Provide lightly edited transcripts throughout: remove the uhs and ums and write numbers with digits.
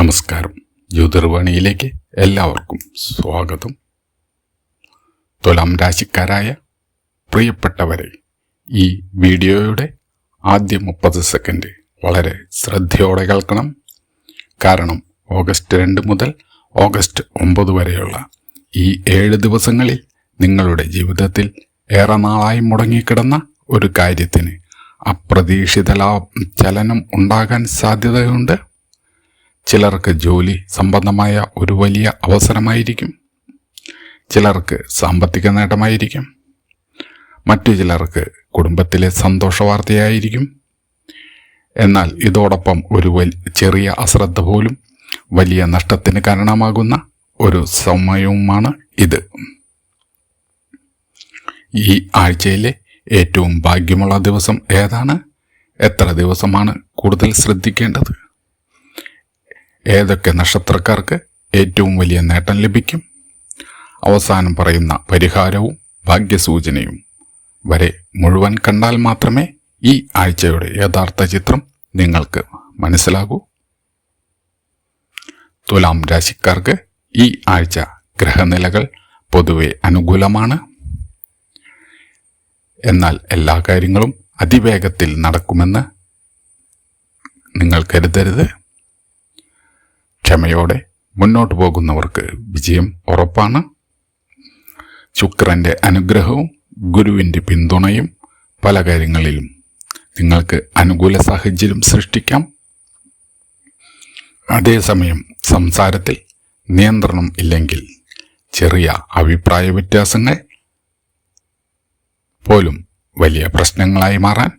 നമസ്കാരം. ജ്യോതിർവാണിയിലേക്ക് എല്ലാവർക്കും സ്വാഗതം. തുലാം രാശിക്കാരായ പ്രിയപ്പെട്ടവരെ, ഈ വീഡിയോയുടെ ആദ്യ 30 സെക്കൻഡ് വളരെ ശ്രദ്ധയോടെ കേൾക്കണം. കാരണം ഓഗസ്റ്റ് 2 മുതൽ ഓഗസ്റ്റ് 9 വരെയുള്ള ഈ 7 ദിവസങ്ങളിൽ നിങ്ങളുടെ ജീവിതത്തിൽ ഏറെ നാളായി മുടങ്ങിക്കിടന്ന ഒരു കാര്യത്തിന് അപ്രതീക്ഷിത ചലനം ഉണ്ടാകാൻ സാധ്യതയുണ്ട്. ചിലർക്ക് ജോലി സംബന്ധമായ ഒരു വലിയ അവസരമായിരിക്കും, ചിലർക്ക് സാമ്പത്തിക നേട്ടമായിരിക്കും, മറ്റു ചിലർക്ക് കുടുംബത്തിലെ സന്തോഷ വാർത്തയായിരിക്കും. എന്നാൽ ഇതോടൊപ്പം ഒരു ചെറിയ അശ്രദ്ധ പോലും വലിയ നഷ്ടത്തിന് കാരണമാകുന്ന ഒരു സമയവുമാണ് ഇത്. ഈ ആഴ്ചയിലെ ഏറ്റവും ഭാഗ്യമുള്ള ദിവസം ഏതാണ്? എത്ര ദിവസമാണ് കൂടുതൽ ശ്രദ്ധിക്കേണ്ടത്? ഏതൊക്കെ നക്ഷത്രക്കാർക്ക് ഏറ്റവും വലിയ നേട്ടം ലഭിക്കും? അവസാനം പറയുന്ന പരിഹാരവും ഭാഗ്യസൂചനയും വരെ മുഴുവൻ കണ്ടാൽ മാത്രമേ ഈ ആഴ്ചയുടെ യഥാർത്ഥ ചിത്രം നിങ്ങൾക്ക് മനസ്സിലാകൂ. തുലാം രാശിക്കാർക്ക് ഈ ആഴ്ച ഗ്രഹനിലകൾ പൊതുവെ അനുകൂലമാണ്. എന്നാൽ എല്ലാ കാര്യങ്ങളും അതിവേഗത്തിൽ നടക്കുമെന്ന് നിങ്ങൾ കരുതരുത്. ക്ഷമയോടെ മുന്നോട്ട് പോകുന്നവർക്ക് വിജയം ഉറപ്പാണ്. ശുക്രന്റെ അനുഗ്രഹവും ഗുരുവിന്റെ പിന്തുണയും പല കാര്യങ്ങളിലും നിങ്ങൾക്ക് അനുകൂല സാഹചര്യം സൃഷ്ടിക്കാം. അതേസമയം സംസാരത്തിൽ നിയന്ത്രണം ഇല്ലെങ്കിൽ ചെറിയ അഭിപ്രായ വ്യത്യാസങ്ങൾ പോലും വലിയ പ്രശ്നങ്ങളായി മാറാൻ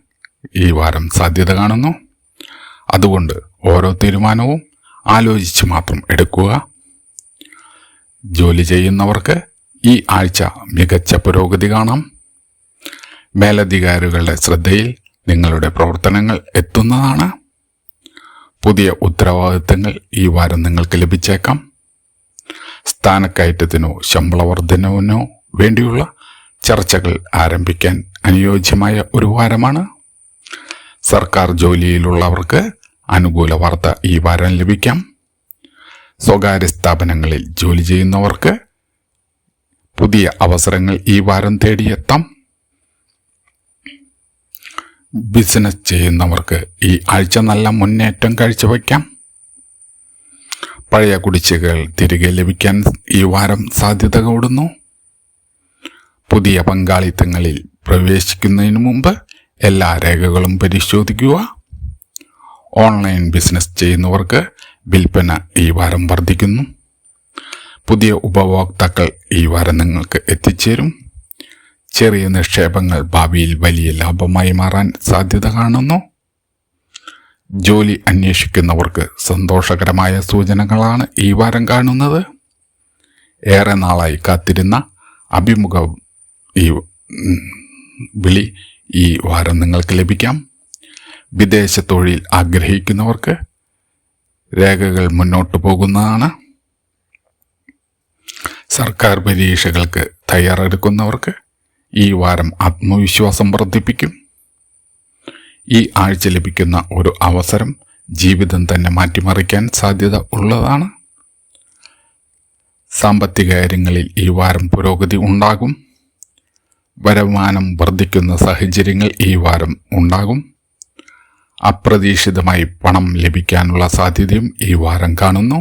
ഈ വാരം സാധ്യത കാണുന്നു. അതുകൊണ്ട് ഓരോ തീരുമാനവും ആലോചിച്ച് മാത്രം എടുക്കുക. ജോലി ചെയ്യുന്നവർക്ക് ഈ ആഴ്ച മികച്ച പുരോഗതി കാണാം. മേലധികാരികളുടെ ശ്രദ്ധയിൽ നിങ്ങളുടെ പ്രവർത്തനങ്ങൾ എത്തുന്നതാണ്. പുതിയ ഉത്തരവാദിത്തങ്ങൾ ഈ വാരം നിങ്ങൾക്ക് ലഭിച്ചേക്കാം. സ്ഥാനക്കയറ്റത്തിനോ ശമ്പള വർധനവിനോ വേണ്ടിയുള്ള ചർച്ചകൾ ആരംഭിക്കാൻ അനുയോജ്യമായ ഒരു വാരമാണ്. സർക്കാർ ജോലിയിലുള്ളവർക്ക് അനുകൂല വാർത്ത ഈ വാരം ലഭിക്കാം. സ്വകാര്യ സ്ഥാപനങ്ങളിൽ ജോലി ചെയ്യുന്നവർക്ക് പുതിയ അവസരങ്ങൾ ഈ വാരം തേടിയെത്താം. ബിസിനസ് ചെയ്യുന്നവർക്ക് ഈ ആഴ്ച നല്ല മുന്നേറ്റം കാഴ്ചവയ്ക്കാം. പഴയ കുടിശ്ശികകൾ തിരികെ ലഭിക്കാൻ ഈ വാരം സാധ്യത കൂടുന്നു. പുതിയ പങ്കാളിത്തങ്ങളിൽ പ്രവേശിക്കുന്നതിന് മുമ്പ് എല്ലാ രേഖകളും പരിശോധിക്കുക. ഓൺലൈൻ ബിസിനസ് ചെയ്യുന്നവർക്ക് വിൽപ്പന ഈ വാരം വർദ്ധിക്കുന്നു. പുതിയ ഉപഭോക്താക്കൾ ഈ വാരം നിങ്ങൾക്ക് എത്തിച്ചേരും. ചെറിയ നിക്ഷേപങ്ങൾ ഭാവിയിൽ വലിയ ലാഭമായി മാറാൻ സാധ്യത കാണുന്നു. ജോലി അന്വേഷിക്കുന്നവർക്ക് സന്തോഷകരമായ സൂചനകളാണ് ഈ വാരം കാണുന്നത്. ഏറെ നാളായി കാത്തിരുന്ന അഭിമുഖ വിളി ഈ വാരം നിങ്ങൾക്ക് ലഭിക്കാം. വിദേശ തൊഴിൽ ആഗ്രഹിക്കുന്നവർക്ക് രേഖകൾ മുന്നോട്ട് പോകുന്നതാണ്. സർക്കാർ പരീക്ഷകൾക്ക് തയ്യാറെടുക്കുന്നവർക്ക് ഈ വാരം ആത്മവിശ്വാസം വർദ്ധിപ്പിക്കും. ഈ ആഴ്ച ലഭിക്കുന്ന ഒരു അവസരം ജീവിതം തന്നെ മാറ്റിമറിക്കാൻ സാധ്യത ഉള്ളതാണ്. സാമ്പത്തിക കാര്യങ്ങളിൽ ഈ വാരം പുരോഗതി ഉണ്ടാകും. വരുമാനം വർദ്ധിക്കുന്ന സാഹചര്യങ്ങൾ ഈ വാരം ഉണ്ടാകും. അപ്രതീക്ഷിതമായി പണം ലഭിക്കാനുള്ള സാധ്യതയും ഈ വാരം കാണുന്നു.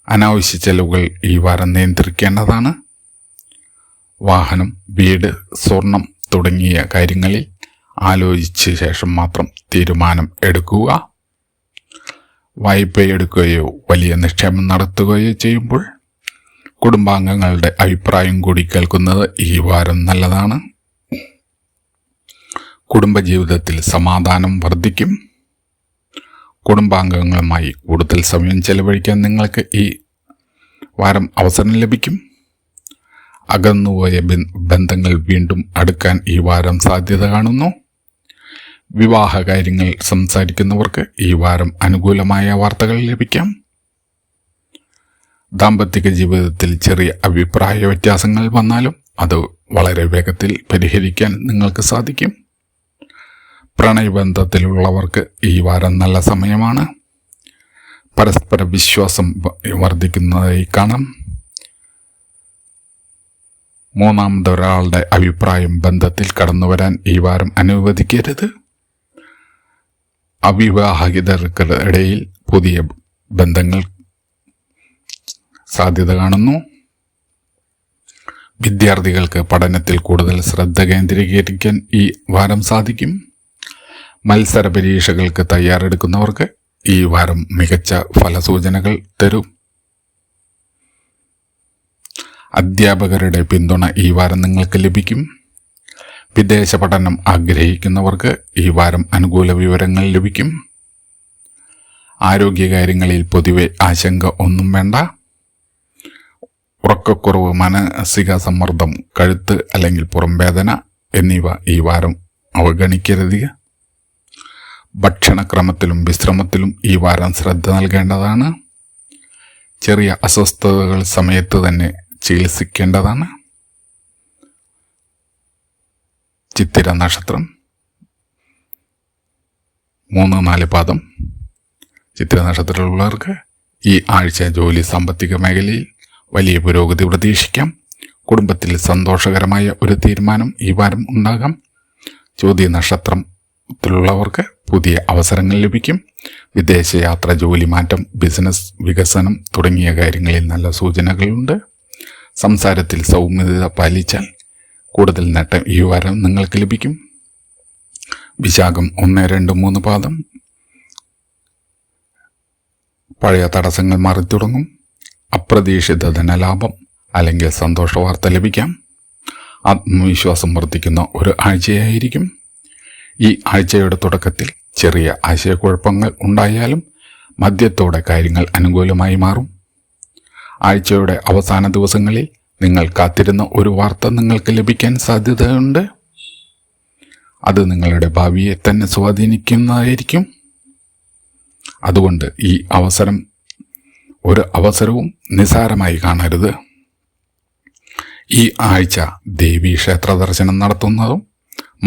അനാവശ്യ ചെലവുകൾ ഈ വാരം നിയന്ത്രിക്കേണ്ടതാണ്. വാഹനം, വീട്, സ്വർണം തുടങ്ങിയ കാര്യങ്ങളിൽ ആലോചിച്ച ശേഷം മാത്രം തീരുമാനം എടുക്കുക. വായ്പയെടുക്കുകയോ വലിയ നിക്ഷേപം നടത്തുകയോ ചെയ്യുമ്പോൾ കുടുംബാംഗങ്ങളുടെ അഭിപ്രായം കൂടി കേൾക്കുന്നത് ഈ വാരം നല്ലതാണ്. കുടുംബജീവിതത്തിൽ സമാധാനം വർദ്ധിക്കും. കുടുംബാംഗങ്ങളുമായി കൂടുതൽ സമയം ചെലവഴിക്കാൻ നിങ്ങൾക്ക് ഈ വാരം അവസരം ലഭിക്കും. അകന്നുപോയ ബന്ധങ്ങൾ വീണ്ടും അടുക്കാൻ ഈ വാരം സാധ്യത കാണുന്നു. വിവാഹ കാര്യങ്ങൾ സംസാരിക്കുന്നവർക്ക് ഈ വാരം അനുകൂലമായ വാർത്തകൾ ലഭിക്കാം. ദാമ്പത്തിക ജീവിതത്തിൽ ചെറിയ അഭിപ്രായ വ്യത്യാസങ്ങൾ വന്നാലും അത് വളരെ വേഗത്തിൽ പരിഹരിക്കാൻ നിങ്ങൾക്ക് സാധിക്കും. പ്രണയബന്ധത്തിലുള്ളവർക്ക് ഈ വാരം നല്ല സമയമാണ്. പരസ്പര വിശ്വാസം വർദ്ധിക്കുന്നതായി കാണാം. മൂന്നാമതൊരാളുടെ അഭിപ്രായം ബന്ധത്തിൽ കടന്നുവരാൻ ഈ വാരം അനുവദിക്കരുത്. അവിവാഹിതർക്കിടയിൽ പുതിയ ബന്ധങ്ങൾ സാധ്യത കാണുന്നു. വിദ്യാർത്ഥികൾക്ക് പഠനത്തിൽ കൂടുതൽ ശ്രദ്ധ കേന്ദ്രീകരിക്കാൻ ഈ വാരം സാധിക്കും. മത്സര പരീക്ഷകൾക്ക് തയ്യാറെടുക്കുന്നവർക്ക് ഈ വാരം മികച്ച ഫലസൂചനകൾ തരും. അധ്യാപകരുടെ പിന്തുണ ഈ വാരം നിങ്ങൾക്ക് ലഭിക്കും. വിദേശ പഠനം ആഗ്രഹിക്കുന്നവർക്ക് ഈ വാരം അനുകൂല വിവരങ്ങൾ ലഭിക്കും. ആരോഗ്യകാര്യങ്ങളിൽ പൊതുവെ ആശങ്ക ഒന്നും വേണ്ട. ഉറക്കക്കുറവ്, മാനസിക സമ്മർദ്ദം, കഴുത്ത് അല്ലെങ്കിൽ പുറംവേദന എന്നിവ ഈ വാരം അവഗണിക്കരുത്. ഭക്ഷണക്രമത്തിലും വിശ്രമത്തിലും ഈ വാരം ശ്രദ്ധ നൽകേണ്ടതാണ്. ചെറിയ അസ്വസ്ഥതകൾ സമയത്ത് തന്നെ ചികിത്സിക്കേണ്ടതാണ്. ചിത്തിര നക്ഷത്രം 3-4 പാദം ചിത്തിര നക്ഷത്രത്തിലുള്ളവർക്ക് ഈ ആഴ്ച ജോലി, സാമ്പത്തിക മേഖലയിൽ വലിയ പുരോഗതി പ്രതീക്ഷിക്കാം. കുടുംബത്തിൽ സന്തോഷകരമായ ഒരു തീരുമാനം ഈ വാരം ഉണ്ടാകാം. ചോദ്യ നക്ഷത്രത്തിലുള്ളവർക്ക് പുതിയ അവസരങ്ങൾ ലഭിക്കും. വിദേശയാത്ര, ജോലി മാറ്റം, ബിസിനസ് വികസനം തുടങ്ങിയ കാര്യങ്ങളിൽ നല്ല സൂചനകളുണ്ട്. സംസാരത്തിൽ സൗമ്യത പാലിച്ചാൽ കൂടുതൽ നേട്ടം ഈ വാരം നിങ്ങൾക്ക് ലഭിക്കും. വിശാഖം 1-2-3 പാദം പഴയ തടസ്സങ്ങൾ മാറിത്തുടങ്ങും. അപ്രതീക്ഷിത ധനലാഭം അല്ലെങ്കിൽ സന്തോഷ വാർത്ത ലഭിക്കാം. ആത്മവിശ്വാസം വർദ്ധിക്കുന്ന ഒരു ആഴ്ചയായിരിക്കും. ഈ ആഴ്ചയുടെ തുടക്കത്തിൽ ചെറിയ ആശയക്കുഴപ്പങ്ങൾ ഉണ്ടായാലും മധ്യത്തോടെ കാര്യങ്ങൾ അനുകൂലമായി മാറും. ആഴ്ചയുടെ അവസാന ദിവസങ്ങളിൽ നിങ്ങൾ കാത്തിരുന്ന ഒരു വാർത്ത നിങ്ങൾക്ക് ലഭിക്കാൻ സാധ്യതയുണ്ട്. അത് നിങ്ങളുടെ ഭാവിയെ തന്നെ സ്വാധീനിക്കുന്നതായിരിക്കും. അതുകൊണ്ട് ഈ ഒരു അവസരവും നിസ്സാരമായി കാണരുത്. ഈ ആഴ്ച ദേവീ ക്ഷേത്ര ദർശനം നടത്തുന്നതും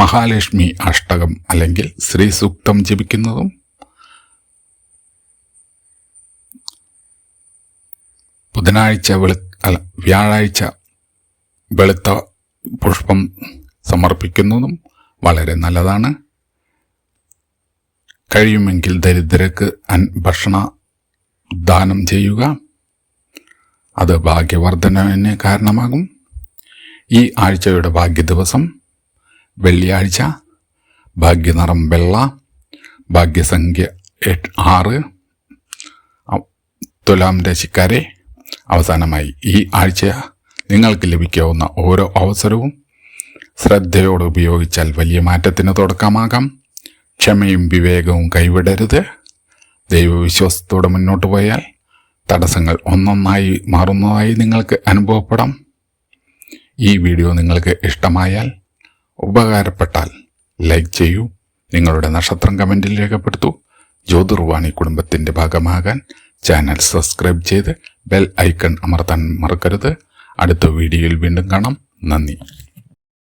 മഹാലക്ഷ്മി അഷ്ടകം അല്ലെങ്കിൽ ശ്രീ സൂക്തം ജപിക്കുന്നതും വ്യാഴാഴ്ച വെളുത്ത പുഷ്പം സമർപ്പിക്കുന്നതും വളരെ നല്ലതാണ്. കഴിയുമെങ്കിൽ ദരിദ്രർക്ക് ഭക്ഷണ ദാനം ചെയ്യുക. അത് ഭാഗ്യവർദ്ധനവിന് കാരണമാകും. ഈ ആഴ്ചയുടെ ഭാഗ്യ ദിവസം വെള്ളിയാഴ്ച. ഭാഗ്യനിറം വെള്ള. ഭാഗ്യസംഖ്യ 6. തുലാം രാശിക്കാരെ, അവസാനമായി ഈ ആഴ്ച നിങ്ങൾക്ക് ലഭിക്കാവുന്ന ഓരോ അവസരവും ശ്രദ്ധയോടെ ഉപയോഗിച്ചാൽ വലിയ മാറ്റത്തിന് തുടക്കമാകാം. ക്ഷമയും വിവേകവും കൈവിടരുത്. ദൈവവിശ്വാസത്തോടെ മുന്നോട്ട് പോയാൽ തടസ്സങ്ങൾ ഒന്നൊന്നായി മാറുന്നതായി നിങ്ങൾക്ക് അനുഭവപ്പെടാം. ഈ വീഡിയോ നിങ്ങൾക്ക് ഇഷ്ടമായാൽ, ഉപകാരപ്പെട്ടാൽ ലൈക്ക് ചെയ്യൂ. നിങ്ങളുടെ നക്ഷത്രം കമൻറ്റിൽ രേഖപ്പെടുത്തൂ. ജ്യോതിർവാണി കുടുംബത്തിൻ്റെ ഭാഗമാകാൻ ചാനൽ സബ്സ്ക്രൈബ് ചെയ്ത് ബെൽ ഐക്കൺ അമർത്താൻ മറക്കരുത്. അടുത്ത വീഡിയോയിൽ വീണ്ടും കാണാം. നന്ദി.